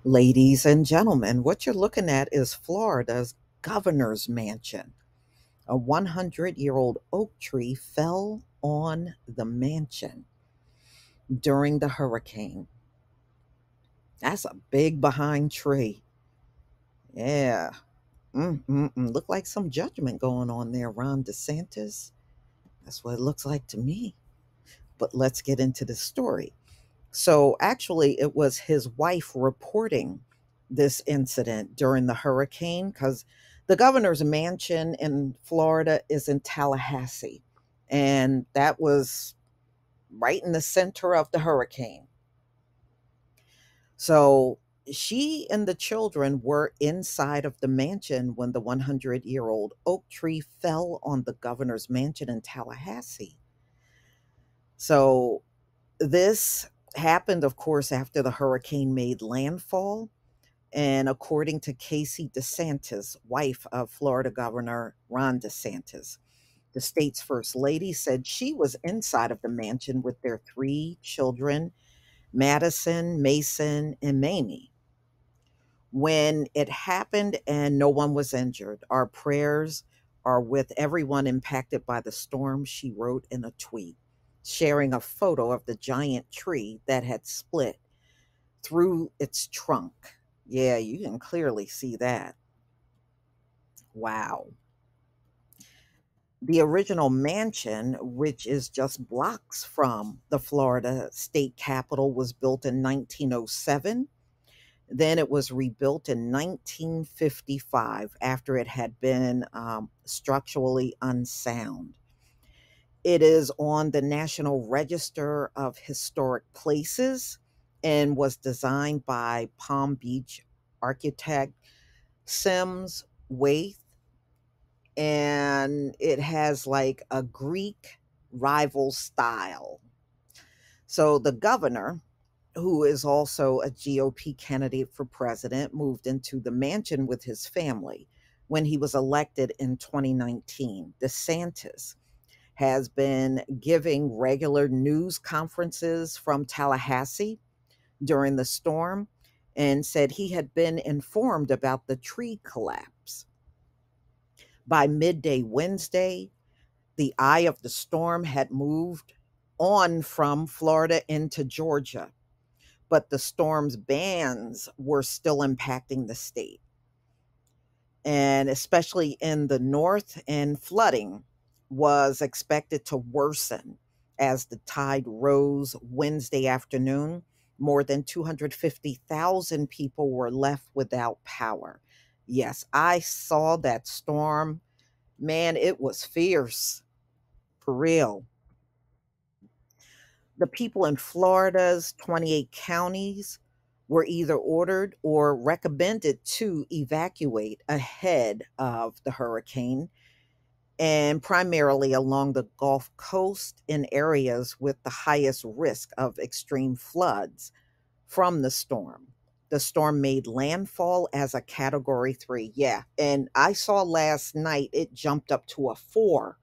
Ladies and gentlemen, what you're looking at is Florida's governor's mansion. A 100-year-old oak tree fell on the mansion during the hurricane. That's a big behind tree. Yeah. Look like some judgment going on there, Ron DeSantis. That's what it looks like to me. But let's get into the story. So, actually, it was his wife reporting this incident during the hurricane because the governor's mansion in Florida is in Tallahassee. And that was right in the center of the hurricane. So, she and the children were inside of the mansion when the 100-year-old oak tree fell on the governor's mansion in Tallahassee. So, this happened, of course, after the hurricane made landfall. And according to Casey DeSantis, wife of Florida Governor Ron DeSantis, the state's first lady said she was inside of the mansion with their three children, Madison, Mason, and Mamie. When it happened and no one was injured, our prayers are with everyone impacted by the storm, she wrote in a tweet, sharing a photo of the giant tree that had split through its trunk. Yeah, you can clearly see that. Wow. The original mansion, which is just blocks from the Florida state capitol, was built in 1907. Then it was rebuilt in 1955 after it had been structurally unsound. It is on the National Register of Historic Places and was designed by Palm Beach architect Sims Waith, and it has like a Greek rival style. So the governor, who is also a GOP candidate for president, moved into the mansion with his family when he was elected in 2019. DeSantis has been giving regular news conferences from Tallahassee during the storm and said he had been informed about the tree collapse. By midday Wednesday, the eye of the storm had moved on from Florida into Georgia, but the storm's bands were still impacting the state, and especially in the north, and flooding was expected to worsen as the tide rose Wednesday afternoon. More than 250,000 people were left without power. Yes, I saw that storm. Man, it was fierce, for real. The people in Florida's 28 counties were either ordered or recommended to evacuate ahead of the hurricane, and primarily along the Gulf Coast in areas with the highest risk of extreme floods from the storm. The storm made landfall as a category 3. Yeah. And I saw last night it jumped up to a 4.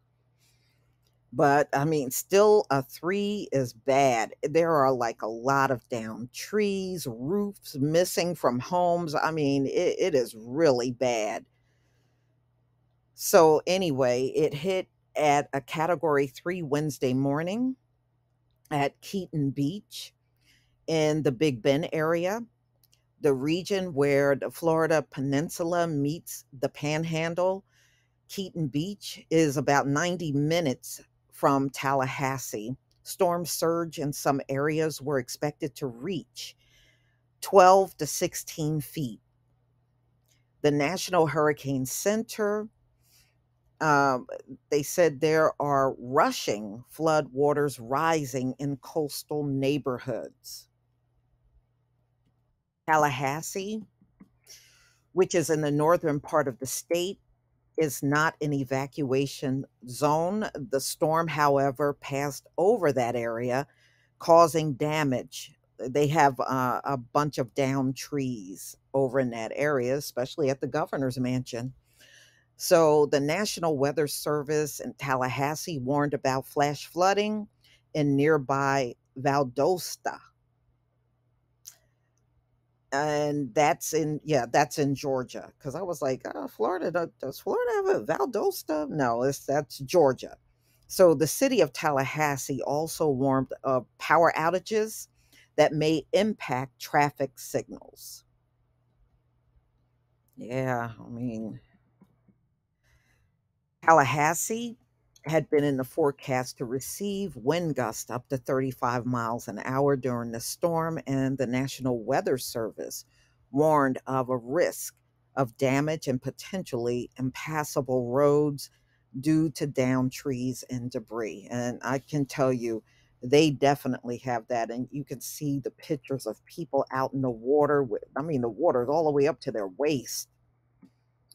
But I mean, still a 3 is bad. There are like a lot of downed trees, roofs missing from homes. I mean, it is really bad. So, anyway, it hit at a category 3 Wednesday morning at Keaton Beach in the Big Bend area, the region where the Florida Peninsula meets the Panhandle. Keaton Beach is about 90 minutes from Tallahassee. Storm surge in some areas were expected to reach 12 to 16 feet. The National Hurricane Center, um, they said there are rushing flood waters rising in coastal neighborhoods. Tallahassee, which is in the northern part of the state, is not an evacuation zone. The storm, however, passed over that area, causing damage. They have a bunch of downed trees over in that area, especially at the governor's mansion. So, the National Weather Service in Tallahassee warned about flash flooding in nearby Valdosta. And that's in Georgia. Because I was like, Florida, does Florida have a Valdosta? No, that's Georgia. So the city of Tallahassee also warned of power outages that may impact traffic signals. Yeah, I mean, Tallahassee had been in the forecast to receive wind gusts up to 35 miles an hour during the storm, and the National Weather Service warned of a risk of damage and potentially impassable roads due to downed trees and debris. And I can tell you, they definitely have that. And you can see the pictures of people out in the water with, I mean, the water is all the way up to their waist.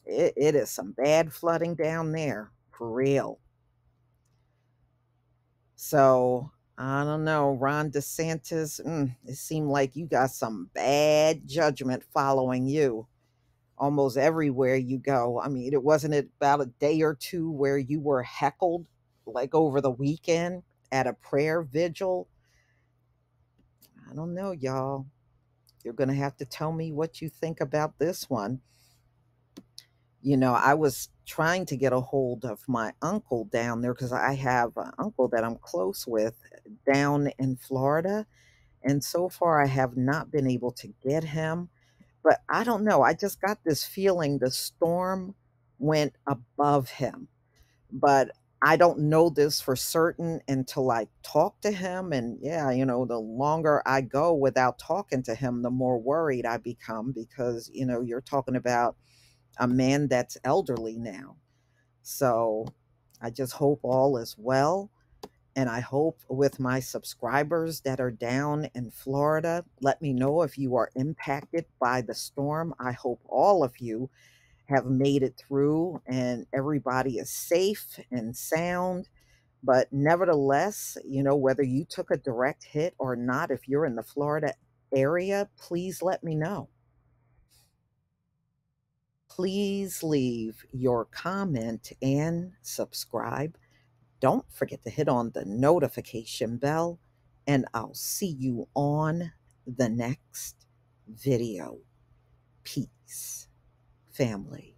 It is some bad flooding down there, for real. So, I don't know, Ron DeSantis, it seemed like you got some bad judgment following you almost everywhere you go. I mean, it wasn't it about a day or two where you were heckled like over the weekend at a prayer vigil? I don't know, y'all. You're going to have to tell me what you think about this one. I was trying to get a hold of my uncle down there because I have an uncle that I'm close with down in Florida. And so far, I have not been able to get him. But I don't know. I just got this feeling the storm went above him. But I don't know this for certain until I talk to him. And yeah, the longer I go without talking to him, the more worried I become because, you're talking about a man that's elderly now. So I just hope all is well. And I hope with my subscribers that are down in Florida, let me know if you are impacted by the storm. I hope all of you have made it through and everybody is safe and sound. But nevertheless, whether you took a direct hit or not, if you're in the Florida area, please let me know. Please leave your comment and subscribe. Don't forget to hit on the notification bell, and I'll see you on the next video. Peace, family.